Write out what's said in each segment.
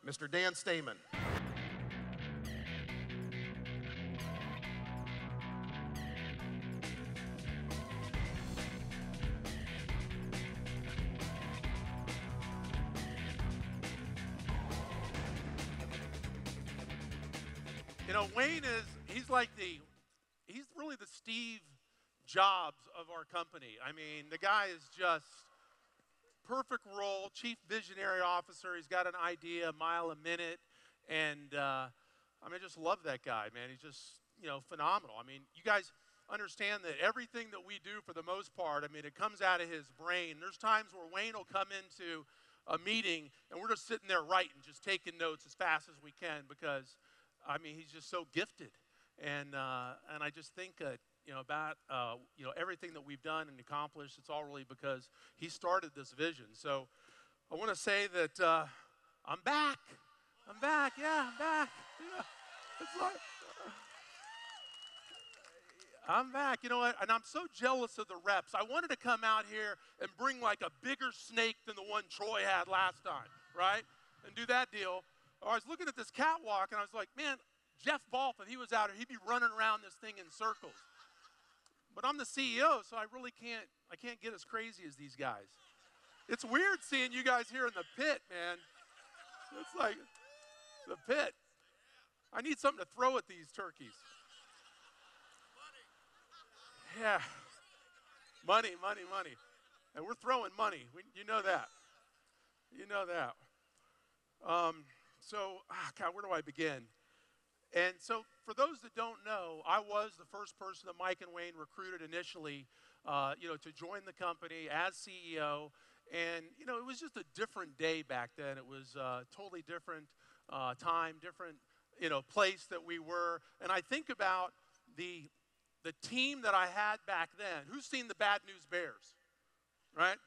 Mr. Dan Stammen. You know, Wayne he's really the Steve Jobs of our company. I mean, the guy is just perfect role, chief visionary officer. He's got an idea, a mile a minute. And I just love that guy, man. He's just, phenomenal. I mean, you guys understand that everything that we do for the most part, it comes out of his brain. There's times where Wayne will come into a meeting and we're just sitting there writing, just taking notes as fast as we can because, he's just so gifted. And I just think that, about everything that we've done and accomplished, it's all really because he started this vision. So I want to say that I'm back. I'm back. Yeah, I'm back. Yeah. It's like, I'm back. You know what? And I'm so jealous of the reps. I wanted to come out here and bring like a bigger snake than the one Troy had last time, right? And do that deal. I was looking at this catwalk and I was like, man, Jeff Balf, if he was out here, he'd be running around this thing in circles. But I'm the CEO, so I can't get as crazy as these guys. It's weird seeing you guys here in the pit, man. It's like the pit. I need something to throw at these turkeys. Yeah. Money. And we're throwing money. You know that. You know that. God, where do I begin? And so for those that don't know, I was the first person that Mike and Wayne recruited initially, to join the company as CEO. And, it was just a different day back then. It was a totally different time, different, place that we were. And I think about the team that I had back then. Who's seen the Bad News Bears, right?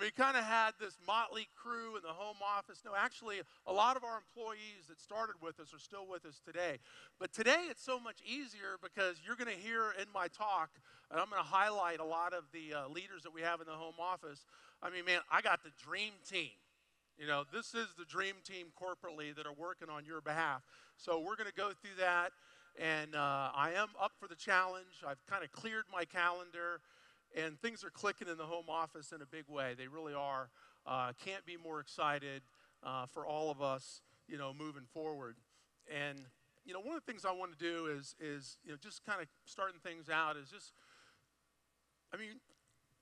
We kind of had this motley crew in the home office. No, actually, a lot of our employees that started with us are still with us today. But today, it's so much easier because you're going to hear in my talk, and I'm going to highlight a lot of the leaders that we have in the home office. Man, I got the dream team. This is the dream team corporately that are working on your behalf. So we're going to go through that, and I am up for the challenge. I've kind of cleared my calendar. And things are clicking in the home office in a big way. They really are. Can't be more excited for all of us, moving forward. And, one of the things I want to do is just kind of starting things out is just,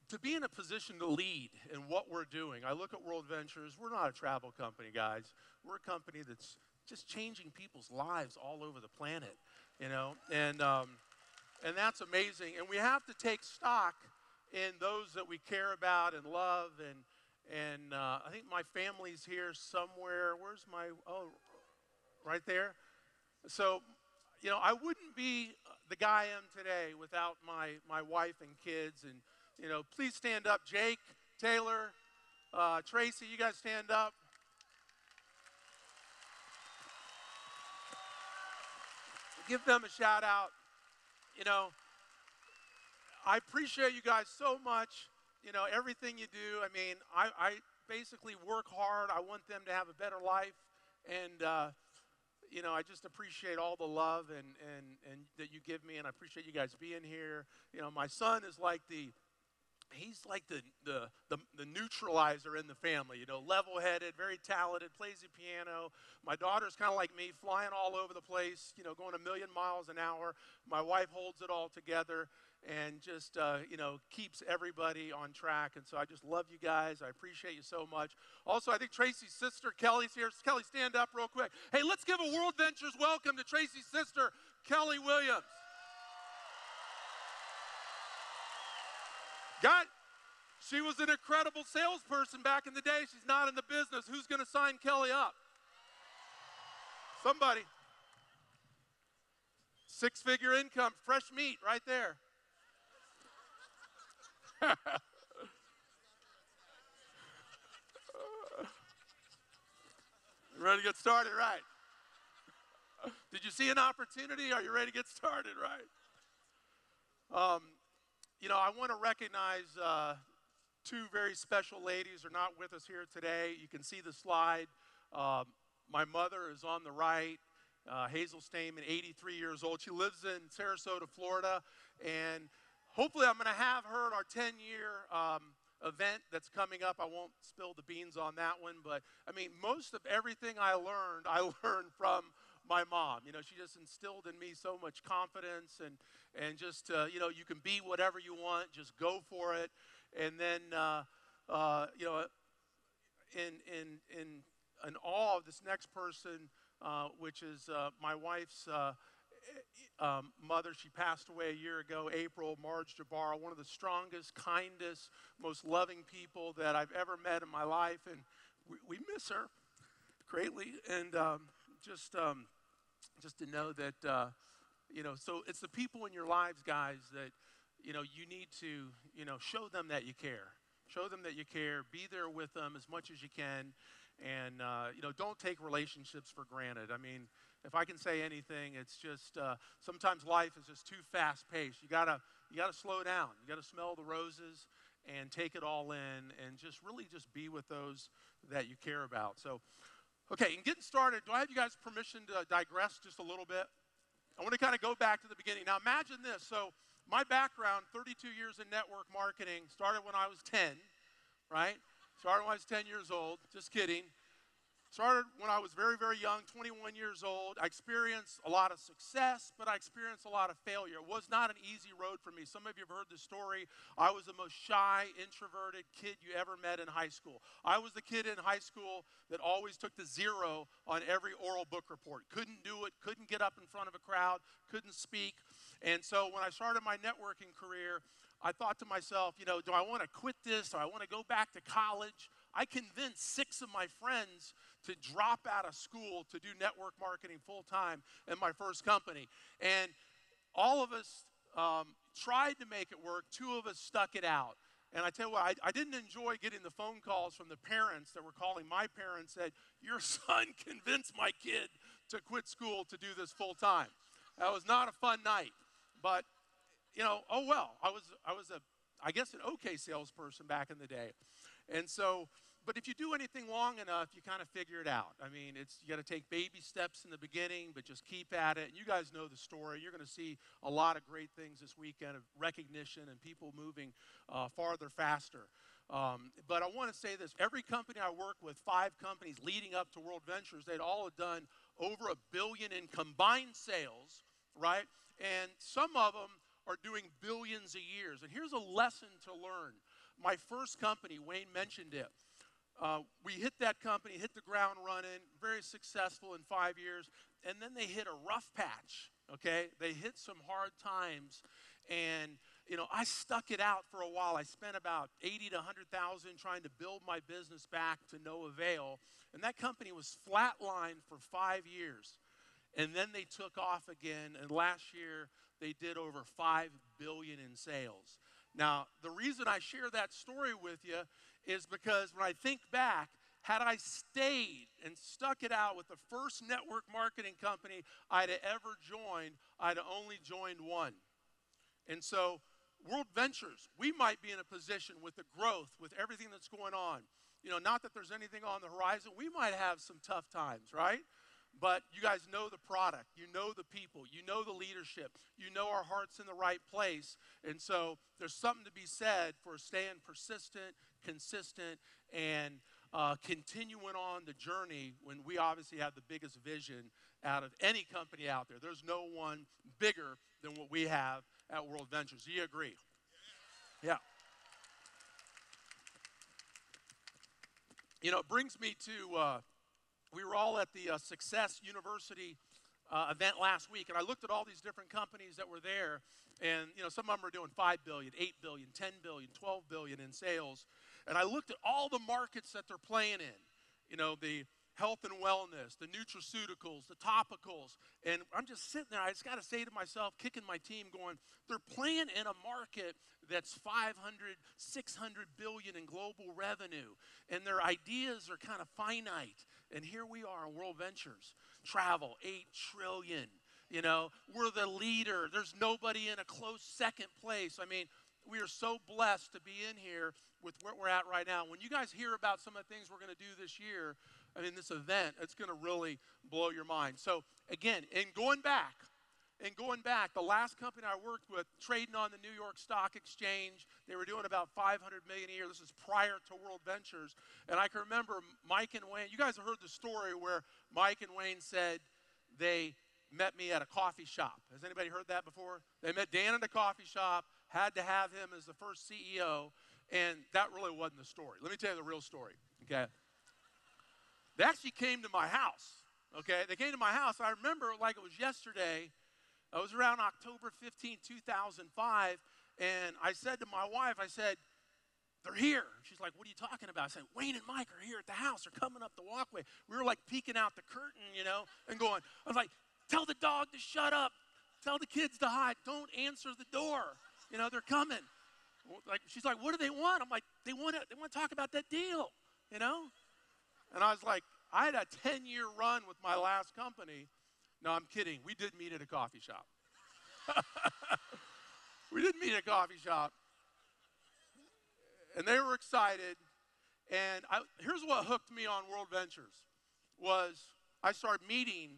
to be in a position to lead in what we're doing. I look at WorldVentures. We're not a travel company, guys. We're a company that's just changing people's lives all over the planet, and that's amazing. And we have to take stock in those that we care about and love, and I think my family's here somewhere. Where's right there. So, I wouldn't be the guy I am today without my wife and kids. And, please stand up. Jake, Taylor, Tracy, you guys stand up. Give them a shout out. I appreciate you guys so much, everything you do. I basically work hard. I want them to have a better life. And, I just appreciate all the love and that you give me. And I appreciate you guys being here. My son is like he's like the neutralizer in the family, level-headed, very talented, plays the piano. My daughter's kind of like me, flying all over the place, going a million miles an hour. My wife holds it all together and just, keeps everybody on track. And so I just love you guys. I appreciate you so much. Also, I think Tracy's sister, Kelly's here. Kelly, stand up real quick. Hey, let's give a WorldVentures welcome to Tracy's sister, Kelly Williams. She was an incredible salesperson back in the day. She's not in the business. Who's going to sign Kelly up? Somebody. Six-figure income, fresh meat right there. Ready to get started, right? Did you see an opportunity? Are you ready to get started, right? I want to recognize two very special ladies are not with us here today. You can see the slide. My mother is on the right, Hazel Stammen, 83 years old. She lives in Sarasota, Florida, and hopefully I'm going to have her at our 10-year event that's coming up. I won't spill the beans on that one, but I mean, most of everything I learned from my mom. You know, she just instilled in me so much confidence and just, you know, you can be whatever you want, just go for it. And then, you know, in awe of this next person, which is my wife's mother. She passed away a year ago, April, Marge Jabbar, one of the strongest, kindest, most loving people that I've ever met in my life. And we miss her greatly. And just to know that, you know, so it's the people in your lives, guys, that, you know, you need to, you know, show them that you care. Show them that you care. Be there with them as much as you can. And, you know, don't take relationships for granted. I mean, if I can say anything, it's just sometimes life is just too fast-paced. You gotta slow down. You gotta smell the roses and take it all in and just really just be with those that you care about. So, okay, and getting started, do I have you guys' permission to digress just a little bit? I want to kind of go back to the beginning. Now, imagine this. So, my background, 32 years in network marketing, started when I was 10, right? Started when I was 10 years old. Just kidding. Started when I was very, very young, 21 years old. I experienced a lot of success, but I experienced a lot of failure. It was not an easy road for me. Some of you have heard the story. I was the most shy, introverted kid you ever met in high school. I was the kid in high school that always took the 0 on every oral book report. Couldn't do it, couldn't get up in front of a crowd, couldn't speak. And so when I started my networking career, I thought to myself, you know, do I want to quit this? Do I want to go back to college? I convinced 6 of my friends to drop out of school to do network marketing full-time in my first company. And all of us tried to make it work. 2 of us stuck it out. And I tell you what, I didn't enjoy getting the phone calls from the parents that were calling my parents, said, your son convinced my kid to quit school to do this full-time. That was not a fun night. But, you know, oh well, I was I guess an okay salesperson back in the day. And so, but if you do anything long enough, you kind of figure it out. I mean, you got to take baby steps in the beginning, but just keep at it. And you guys know the story. You're going to see a lot of great things this weekend of recognition and people moving farther, faster. But I want to say this. Every company I work with, 5 companies leading up to WorldVentures, they'd all have done over $1 billion in combined sales, right? And some of them are doing billions a year. And here's a lesson to learn. My first company, Wayne mentioned it. We hit that company, hit the ground running, very successful in 5 years, and then they hit a rough patch, okay? They hit some hard times, and, you know, I stuck it out for a while. I spent about $80,000 to $100,000 trying to build my business back to no avail, and that company was flatlined for 5 years, and then they took off again, and last year they did over $5 billion in sales. Now, the reason I share that story with you is because when I think back, had I stayed and stuck it out with the first network marketing company I'd ever joined, I'd only joined one. And so, WorldVentures, we might be in a position with the growth, with everything that's going on. You know, not that there's anything on the horizon. We might have some tough times, right? But you guys know the product, you know the people, you know the leadership, you know our heart's in the right place. And so there's something to be said for staying persistent, consistent, and continuing on the journey when we obviously have the biggest vision out of any company out there. There's no one bigger than what we have at WorldVentures. Do you agree? Yeah. You know, it brings me to... we were all at the Success University event last week, and I looked at all these different companies that were there, and you know, some of them are doing $5 billion, $8 billion, $10 billion, $12 billion in sales, and I looked at all the markets that they're playing in, you know, the health and wellness, the nutraceuticals, the topicals, and I'm just sitting there, I just got to say to myself, kicking my team, going, they're playing in a market that's 500, 600 billion in global revenue, and their ideas are kind of finite. And here we are in WorldVentures, travel, 8 trillion. You know, we're the leader. There's nobody in a close second place. I mean, we are so blessed to be in here with where we're at right now. When you guys hear about some of the things we're going to do this year, I mean, this event, it's going to really blow your mind. So again, in going back, the last company I worked with, trading on the New York Stock Exchange, they were doing about $500 million a year. This is prior to WorldVentures. And I can remember Mike and Wayne, you guys have heard the story where Mike and Wayne said they met me at a coffee shop. Has anybody heard that before? They met Dan at a coffee shop, had to have him as the first CEO, and that really wasn't the story. Let me tell you the real story, okay? They actually came to my house, okay? They came to my house. I remember like it was yesterday. It was around October 15, 2005, and I said to my wife, I said, they're here. She's like, what are you talking about? I said, Wayne and Mike are here at the house. They're coming up the walkway. We were like peeking out the curtain, you know, and going, I was like, tell the dog to shut up. Tell the kids to hide. Don't answer the door. You know, they're coming. Like, she's like, what do they want? I'm like, they want to talk about that deal, you know? And I was like, I had a 10-year run with my last company. No, I'm kidding. We did meet at a coffee shop. We did meet at a coffee shop. And they were excited. And here's what hooked me on WorldVentures was I started meeting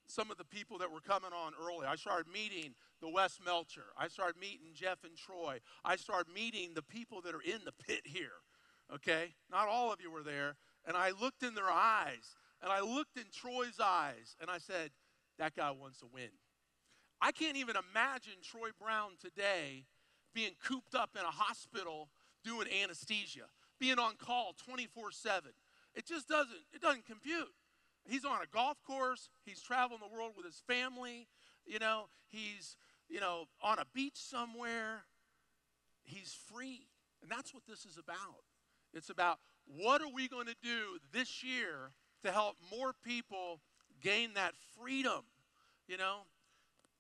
some of the people that were coming on early. I started meeting the Wes Melcher. I started meeting Jeff and Troy. I started meeting the people that are in the pit here, okay? Not all of you were there. And I looked in their eyes, and I looked in Troy's eyes, and I said, that guy wants to win. I can't even imagine Troy Brown today being cooped up in a hospital doing anesthesia, being on call 24/7. It just doesn't compute. He's on a golf course. He's traveling the world with his family. You know, he's, you know, on a beach somewhere. He's free. And that's what this is about. It's about what are we going to do this year to help more people gain that freedom, you know,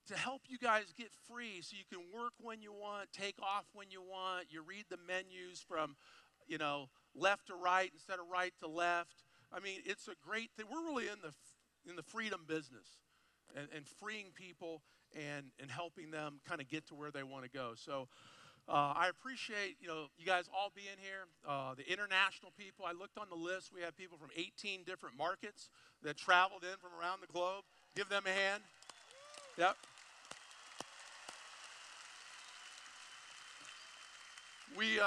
to help you guys get free so you can work when you want, take off when you want. You read the menus from, you know, left to right instead of right to left. I mean, it's a great thing. We're really in the freedom business and freeing people and helping them kind of get to where they want to go. So I appreciate, you know, you guys all being here. The international people, I looked on the list. We have people from 18 different markets that traveled in from around the globe. Give them a hand. Yep. We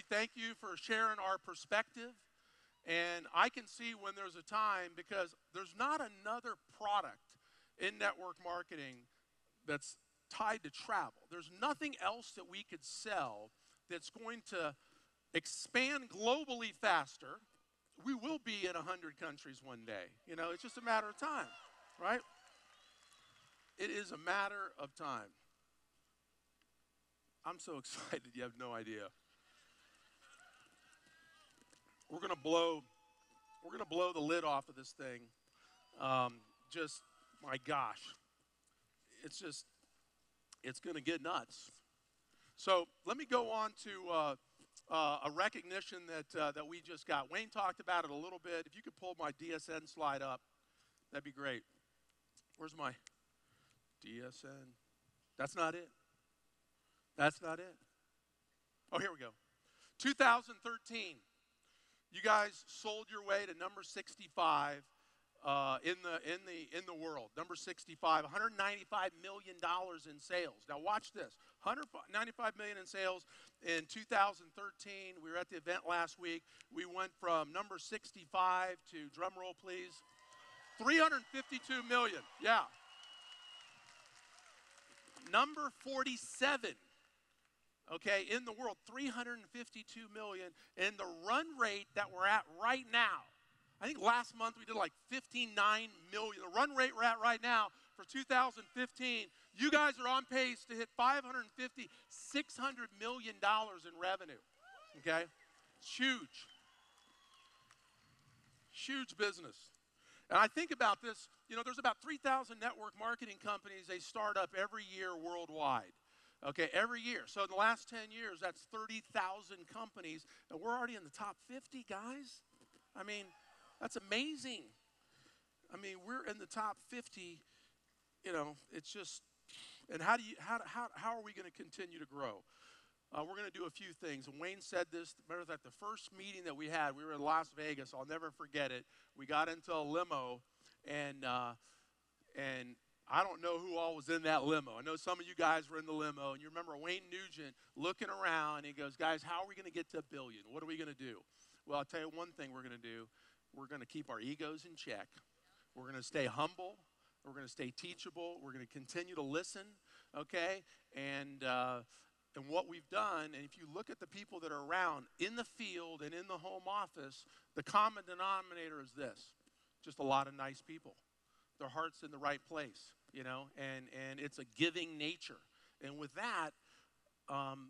thank you for sharing our perspective. And I can see when there's a time, because there's not another product in network marketing that's tied to travel. There's nothing else that we could sell that's going to expand globally faster. We will be in 100 countries one day. You know, it's just a matter of time, right? It is a matter of time. I'm so excited, you have no idea. We're gonna blow the lid off of this thing. Just, my gosh, it's gonna get nuts. So let me go on to a recognition that we just got. Wayne talked about it a little bit. If you could pull my DSN slide up, that'd be great. Where's my DSN? That's not it. That's not it. Oh, here we go. 2013. You guys sold your way to number 65 in the world. Number 65, $195 million in sales. Now watch this. $195 million in sales in 2013. We were at the event last week. We went from number 65 to, drum roll please, 352 million. Yeah. Number 47. Okay, in the world, 352 million. And the run rate that we're at right now, I think last month we did like 59 million. The run rate we're at right now for 2015, you guys are on pace to hit $550, $600 million in revenue. Okay, it's huge. Huge business. And I think about this, you know, there's about 3,000 network marketing companies. They start up every year worldwide. Okay, every year. So in the last 10 years, that's 30,000 companies, and we're already in the top 50, guys. I mean, that's amazing. I mean, we're in the top 50. You know, it's just, and how are we going to continue to grow? we're going to do a few things. And Wayne said this, matter of fact, the first meeting that we had, we were in Las Vegas. I'll never forget it. We got into a limo, and I don't know who all was in that limo. I know some of you guys were in the limo, and you remember Wayne Nugent looking around, and he goes, guys, how are we going to get to $1 billion? What are we going to do? Well, I'll tell you one thing we're going to do. We're going to keep our egos in check. We're going to stay humble. We're going to stay teachable. We're going to continue to listen, okay? And what we've done, and if you look at the people that are around in the field and in the home office, the common denominator is this: just a lot of nice people. Their heart's in the right place, you know, and it's a giving nature. And with that,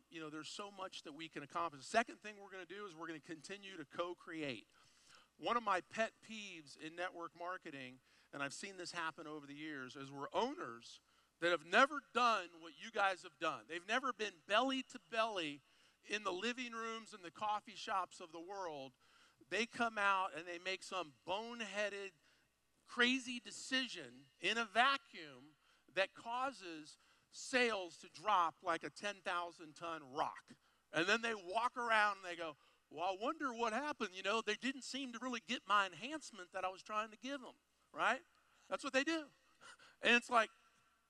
you know, there's so much that we can accomplish. The second thing we're going to do is we're going to continue to co-create. One of my pet peeves in network marketing, and I've seen this happen over the years, is we're owners that have never done what you guys have done. They've never been belly to belly in the living rooms and the coffee shops of the world. They come out and they make some boneheaded, crazy decision in a vacuum that causes sales to drop like a 10,000-ton rock. And then they walk around and they go, well, I wonder what happened. You know, they didn't seem to really get my enhancement that I was trying to give them, right? That's what they do. And it's like,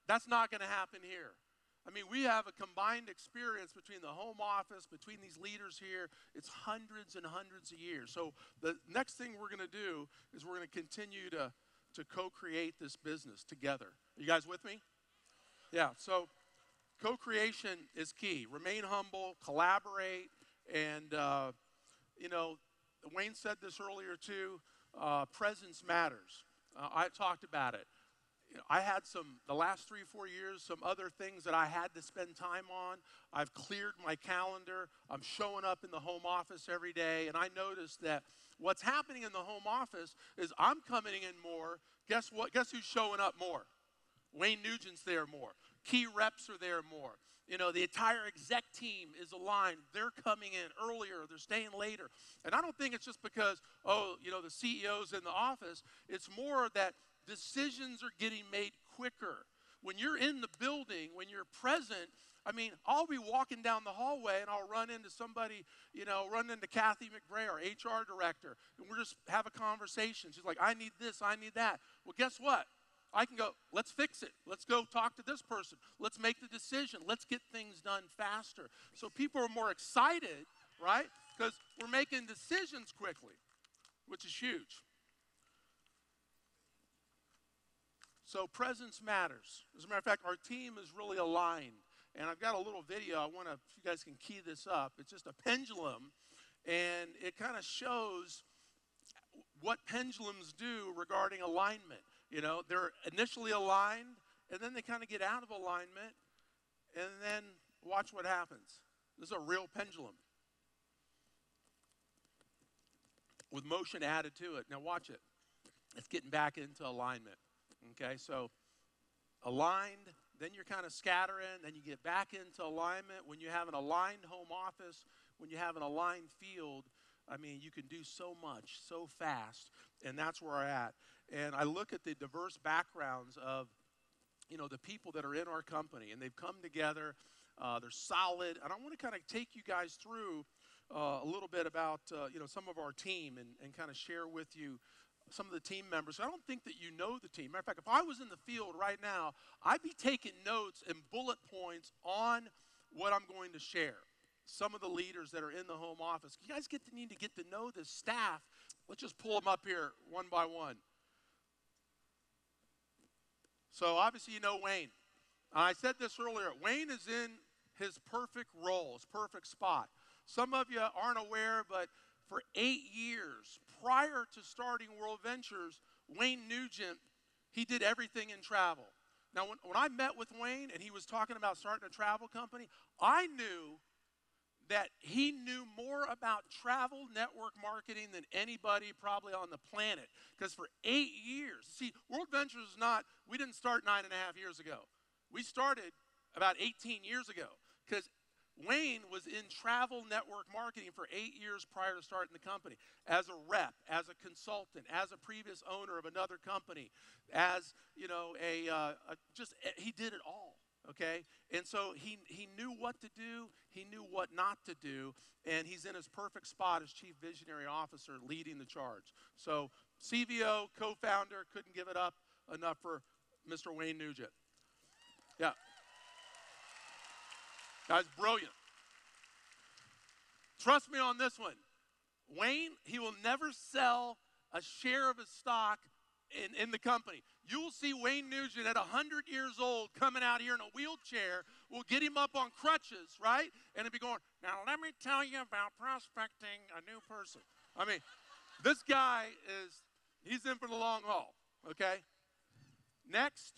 that's not going to happen here. I mean, we have a combined experience between the home office, between these leaders here. It's hundreds and hundreds of years. So the next thing we're going to do is we're going to continue to co-create this business together. Are you guys with me? Yeah, so co-creation is key. Remain humble, collaborate, and, you know, Wayne said this earlier too, presence matters. I talked about it. You know, I had the last 3 or 4 years, some other things that I had to spend time on. I've cleared my calendar. I'm showing up in the home office every day, and I noticed that what's happening in the home office is I'm coming in more. Guess what? Guess who's showing up more? Wayne Nugent's there more. Key reps are there more. You know, the entire exec team is aligned. They're coming in earlier. They're staying later. And I don't think it's just because, oh, you know, the CEO's in the office. It's more that decisions are getting made quicker. When you're in the building, when you're present, I mean, I'll be walking down the hallway and I'll run into somebody, you know, run into Kathy McBray, our HR director, and we'll just have a conversation. She's like, I need this, I need that. Well, guess what? I can go, let's fix it. Let's go talk to this person. Let's make the decision. Let's get things done faster. So people are more excited, right? Because we're making decisions quickly, which is huge. So presence matters. As a matter of fact, our team is really aligned. And I've got a little video. I want to, if you guys can key this up. It's just a pendulum, and it kind of shows what pendulums do regarding alignment. You know, they're initially aligned, and then they kind of get out of alignment, and then watch what happens. This is a real pendulum with motion added to it. Now watch it. It's getting back into alignment. Okay, so aligned, then you're kind of scattering, then you get back into alignment. When you have an aligned home office, when you have an aligned field, I mean, you can do so much, so fast, and that's where we're at. And I look at the diverse backgrounds of, you know, the people that are in our company, and they've come together, they're solid, and I want to kind of take you guys through a little bit about, you know, some of our team and kind of share with you some of the team members. I don't think that you know the team. Matter of fact, if I was in the field right now, I'd be taking notes and bullet points on what I'm going to share. Some of the leaders that are in the home office. You guys need to get to know this staff. Let's just pull them up here one by one. So obviously you know Wayne. I said this earlier. Wayne is in his perfect role, his perfect spot. Some of you aren't aware, but for 8 years prior to starting WorldVentures, Wayne Nugent, he did everything in travel. Now, when I met with Wayne and he was talking about starting a travel company, I knew that he knew more about travel network marketing than anybody probably on the planet. Because for 8 years, see, WorldVentures is not, we didn't start 9.5 years ago. We started about 18 years ago. Because Wayne was in travel network marketing for 8 years prior to starting the company. As a rep, as a consultant, as a previous owner of another company, as, you know, he did it all. okay? And so he knew what to do, he knew what not to do, and he's in his perfect spot as Chief Visionary Officer leading the charge. So CVO, co-founder, couldn't give it up enough for Mr. Wayne Nugent. Yeah. Guy's brilliant. Trust me on this one. Wayne, he will never sell a share of his stock in the company. You will see Wayne Nugent at 100 years old coming out here in a wheelchair. We'll get him up on crutches, right? And he'll be going, now let me tell you about prospecting a new person. I mean, this guy he's in for the long haul, okay? Next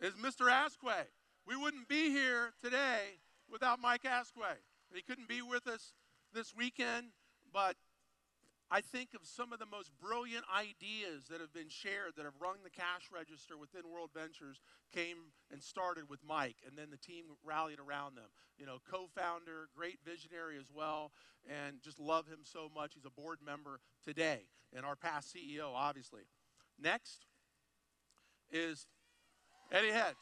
is Mr. Asquay. We wouldn't be here today without Mike Asquay. He couldn't be with us this weekend, but I think of some of the most brilliant ideas that have been shared, that have rung the cash register within WorldVentures, came and started with Mike, and then the team rallied around them. You know, co-founder, great visionary as well, and just love him so much. He's a board member today, and our past CEO, obviously. Next is Eddie Head.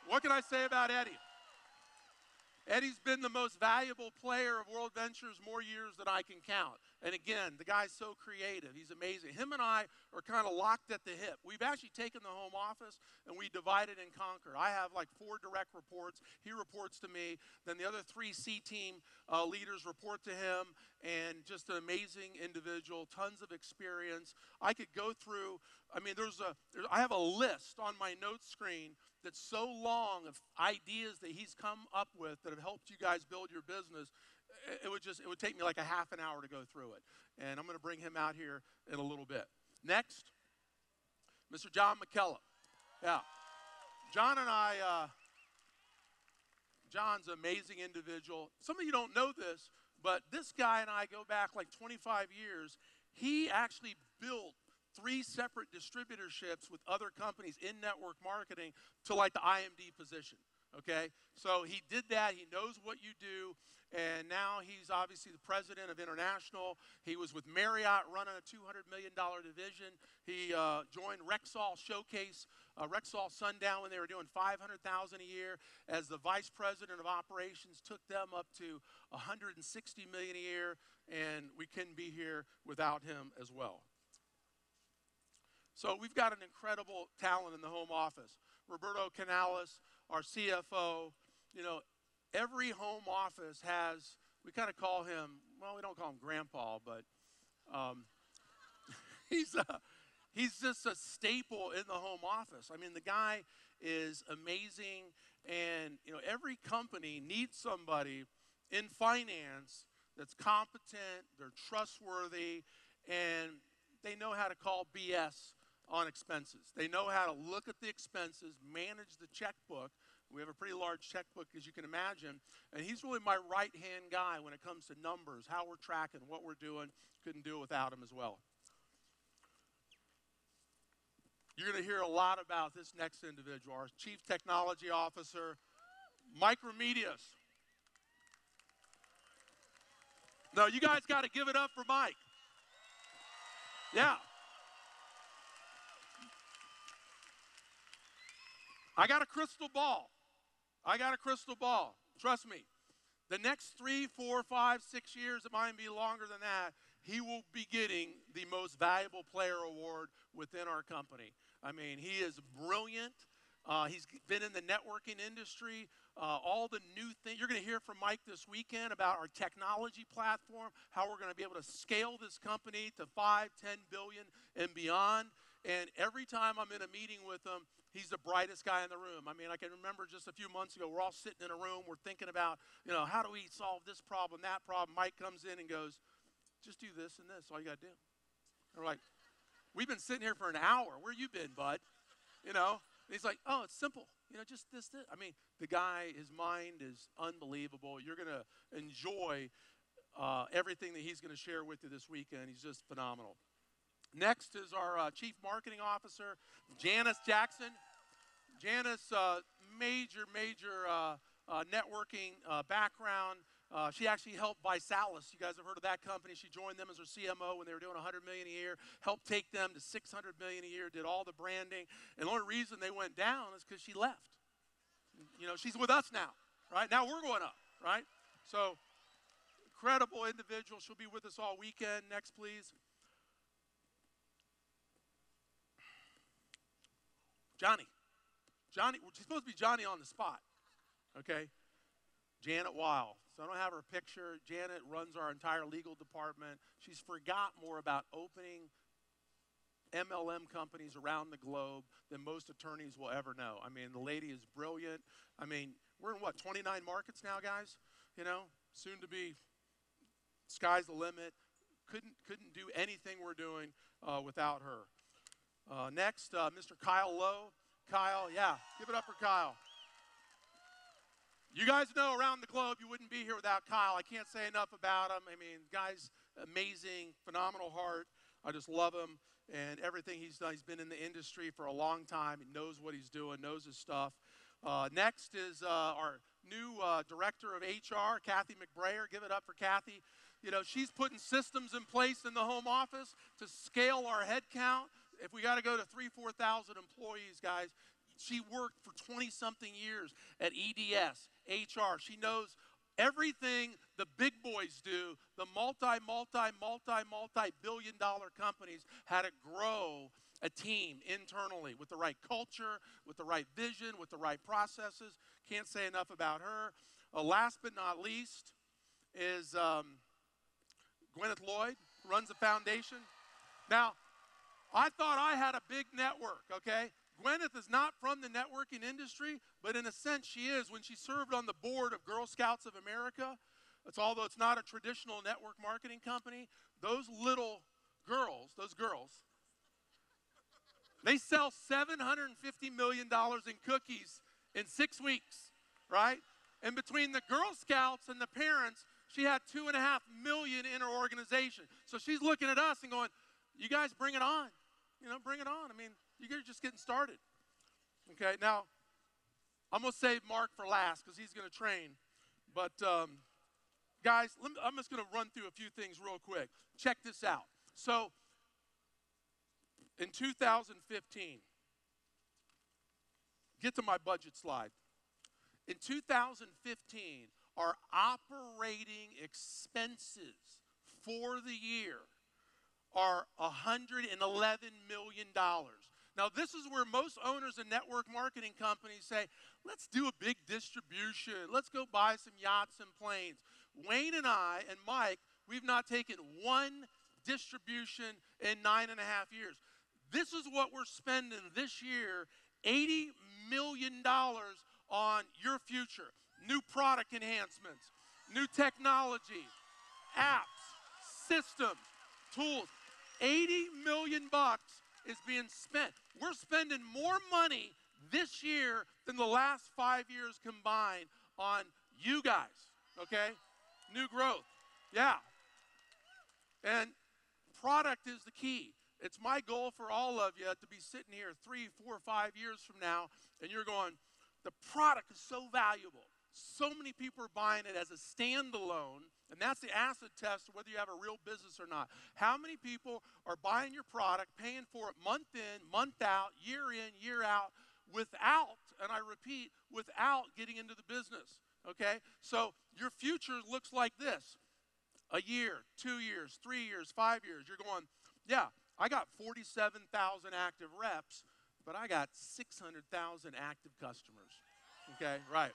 What can I say about Eddie? Eddie's been the most valuable player of WorldVentures more years than I can count. And again, the guy's so creative. He's amazing. Him and I are kind of locked at the hip. We've actually taken the home office and we divided and conquered. I have like 4 direct reports. He reports to me. Then the other 3 C-team leaders report to him. And just an amazing individual, tons of experience. I could go through, I mean, I have a list on my notes screen that's so long of ideas that he's come up with that have helped you guys build your business. It would take me like a half an hour to go through it. And I'm going to bring him out here in a little bit. Next, Mr. John McKellum. Yeah. John and I, John's an amazing individual. Some of you don't know this, but this guy and I go back like 25 years. He actually built 3 separate distributorships with other companies in network marketing to like the IMD position, okay? So he did that. He knows what you do, and now he's obviously the president of International. He was with Marriott running a $200 million division. He joined Rexall Showcase, Rexall Sundown when they were doing $500,000 a year as the vice president of operations, took them up to $160 million a year, and we couldn't be here without him as well. So we've got an incredible talent in the home office. Roberto Canales, our CFO, you know, every home office has, we kind of call him, well, we don't call him Grandpa, but he's just a staple in the home office. I mean, the guy is amazing, and you know, every company needs somebody in finance that's competent, they're trustworthy, and they know how to call BS on expenses. They know how to look at the expenses, manage the checkbook. We have a pretty large checkbook, as you can imagine, and he's really my right-hand guy when it comes to numbers, how we're tracking, what we're doing. Couldn't do it without him as well. You're going to hear a lot about this next individual, our Chief Technology Officer, Mike Remedios. No, you guys got to give it up for Mike. Yeah. I got a crystal ball. I got a crystal ball. Trust me. The next 3, 4, 5, 6 years, it might be longer than that, he will be getting the most valuable player award within our company. I mean, he is brilliant. He's been in the networking industry, all the new things. You're going to hear from Mike this weekend about our technology platform, how we're going to be able to scale this company to 5, 10 billion and beyond. And every time I'm in a meeting with him, he's the brightest guy in the room. I mean, I can remember just a few months ago, we're all sitting in a room, we're thinking about, you know, how do we solve this problem, that problem. Mike comes in and goes, just do this and this, all you got to do. And we're like, we've been sitting here for an hour. Where you been, bud? You know? And he's like, oh, it's simple. You know, just this. I mean, the guy, his mind is unbelievable. You're going to enjoy everything that he's going to share with you this weekend. He's just phenomenal. Next is our Chief Marketing Officer, Janice Jackson. Janice, major networking background. She actually helped Visalis. You guys have heard of that company. She joined them as her CMO when they were doing $100 million a year, helped take them to $600 million a year, did all the branding. And the only reason they went down is because she left. You know, she's with us now, right? Now we're going up, right? So, incredible individual. She'll be with us all weekend. Next, please. Johnny. Johnny, she's supposed to be Johnny on the spot, okay? Janet Weil. So I don't have her picture. Janet runs our entire legal department. She's forgot more about opening MLM companies around the globe than most attorneys will ever know. I mean, the lady is brilliant. I mean, we're in what, 29 markets now, guys? You know, soon to be, sky's the limit. Couldn't do anything we're doing without her. Next, Mr. Kyle Lowe. Kyle, yeah, give it up for Kyle. You guys know around the globe you wouldn't be here without Kyle. I can't say enough about him. I mean, guy's amazing, phenomenal heart. I just love him and everything he's done. He's been in the industry for a long time. He knows what he's doing, knows his stuff. Next is our new director of HR, Kathy McBrayer. Give it up for Kathy. You know, she's putting systems in place in the home office to scale our head count. If we got to go to 3,000, 4,000 employees, guys, she worked for 20-something years at EDS, HR. She knows everything the big boys do, the multi-billion-dollar companies, how to grow a team internally with the right culture, with the right vision, with the right processes. Can't say enough about her. Last but not least is Gwyneth Lloyd, who runs the foundation. Now, I thought I had a big network, okay? Gwyneth is not from the networking industry, but in a sense she is. When she served on the board of Girl Scouts of America, although it's not a traditional network marketing company, those little girls, they sell $750 million in cookies in 6 weeks, right? And between the Girl Scouts and the parents, she had $2.5 million in her organization. So she's looking at us and going, you guys bring it on. You know, bring it on. I mean, you're just getting started. Okay, now, I'm going to save Mark for last because he's going to train. But, guys, I'm just going to run through a few things real quick. Check this out. So, in 2015, get to my budget slide. In 2015, our operating expenses for the year are $111 million. Now, this is where most owners of network marketing companies say, let's do a big distribution. Let's go buy some yachts and planes. Wayne and I and Mike, we've not taken one distribution in 9.5 years. This is what we're spending this year, $80 million on your future. New product enhancements, new technology, apps, systems, tools. $80 million is being spent. We're spending more money this year than the last 5 years combined on you guys, okay? New growth, yeah. And product is the key. It's my goal for all of you to be sitting here 3, 4, 5 years from now, and you're going, the product is so valuable. So many people are buying it as a standalone, and that's the acid test of whether you have a real business or not. How many people are buying your product, paying for it month in, month out, year in, year out, without, and I repeat, without getting into the business, okay? So your future looks like this. A year, 2 years, 3 years, 5 years. You're going, yeah, I got 47,000 active reps, but I got 600,000 active customers, okay? Right.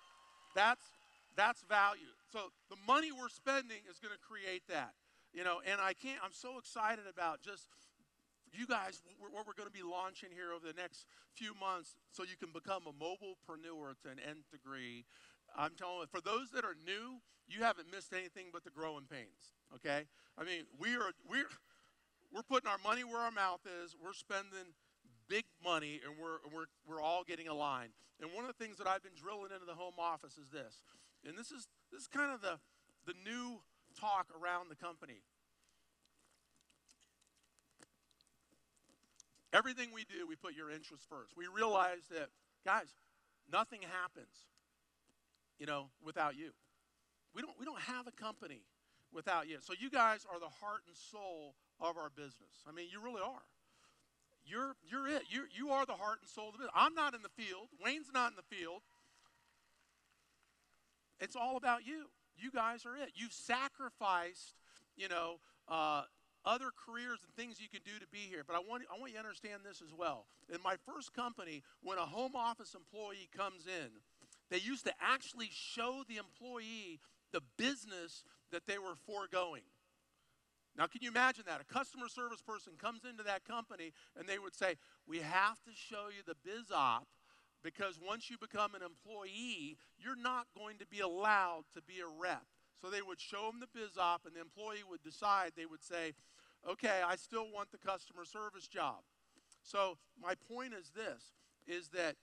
That's value. So the money we're spending is going to create that, you know, and I'm so excited about just you guys, what we're going to be launching here over the next few months so you can become a mobilepreneur to an nth degree. I'm telling you, for those that are new, you haven't missed anything but the growing pains, okay? I mean, we're putting our money where our mouth is. We're spending big money, and we're all getting aligned. And one of the things that I've been drilling into the home office is this. And this is kind of the new talk around the company. Everything we do, we put your interests first. We realize that, guys, nothing happens, you know, without you. we don't have a company without you. So you guys are the heart and soul of our business. I mean, you really are. You're it. You are the heart and soul of the business. I'm not in the field. Wayne's not in the field. It's all about you. You guys are it. You've sacrificed, other careers and things you can do to be here. But I want you to understand this as well. In my first company, when a home office employee comes in, they used to actually show the employee the business that they were foregoing. Now, can you imagine that? A customer service person comes into that company and they would say, we have to show you the biz op, because once you become an employee, you're not going to be allowed to be a rep. So they would show them the biz op, and the employee would decide, they would say, okay, I still want the customer service job. So my point is this, is that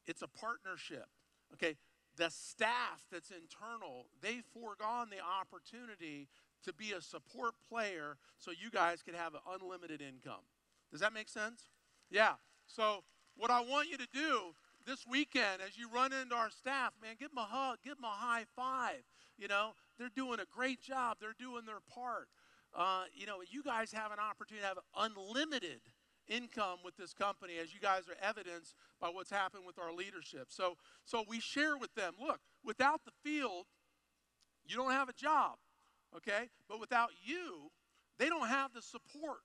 it's a partnership, okay? The staff that's internal, they've foregone the opportunity to be a support player so you guys can have an unlimited income. Does that make sense? Yeah. So what I want you to do this weekend as you run into our staff, man, give them a hug, give them a high five. They're doing a great job. They're doing their part. You guys have an opportunity to have unlimited income with this company, as you guys are evidenced by what's happened with our leadership. So we share with them, look, without the field, you don't have a job, okay? But without you, they don't have the support.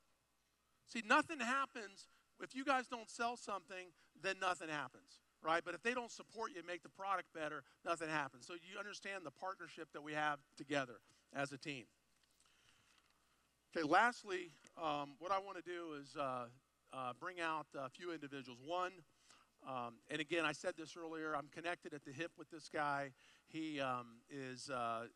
See, nothing happens. If you guys don't sell something, then nothing happens, right? But if they don't support you, make the product better, nothing happens. So you understand the partnership that we have together as a team. Okay, lastly, what I want to do is bring out a few individuals. One, and again, I said this earlier, I'm connected at the hip with this guy. He is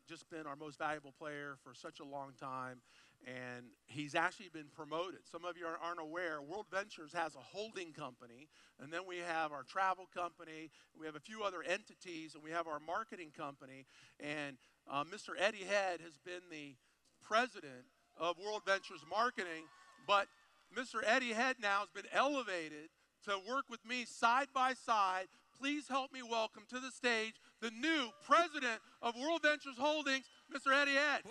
just been our most valuable player for such a long time, and he's actually been promoted. Some of you aren't aware, WorldVentures has a holding company, and then we have our travel company, we have a few other entities, and we have our marketing company, and Mr. Eddie Head has been the president of WorldVentures Marketing, but Mr. Eddie Head now has been elevated to work with me side by side. Please help me welcome to the stage the new president of WorldVentures Holdings, Mr. Eddie Head.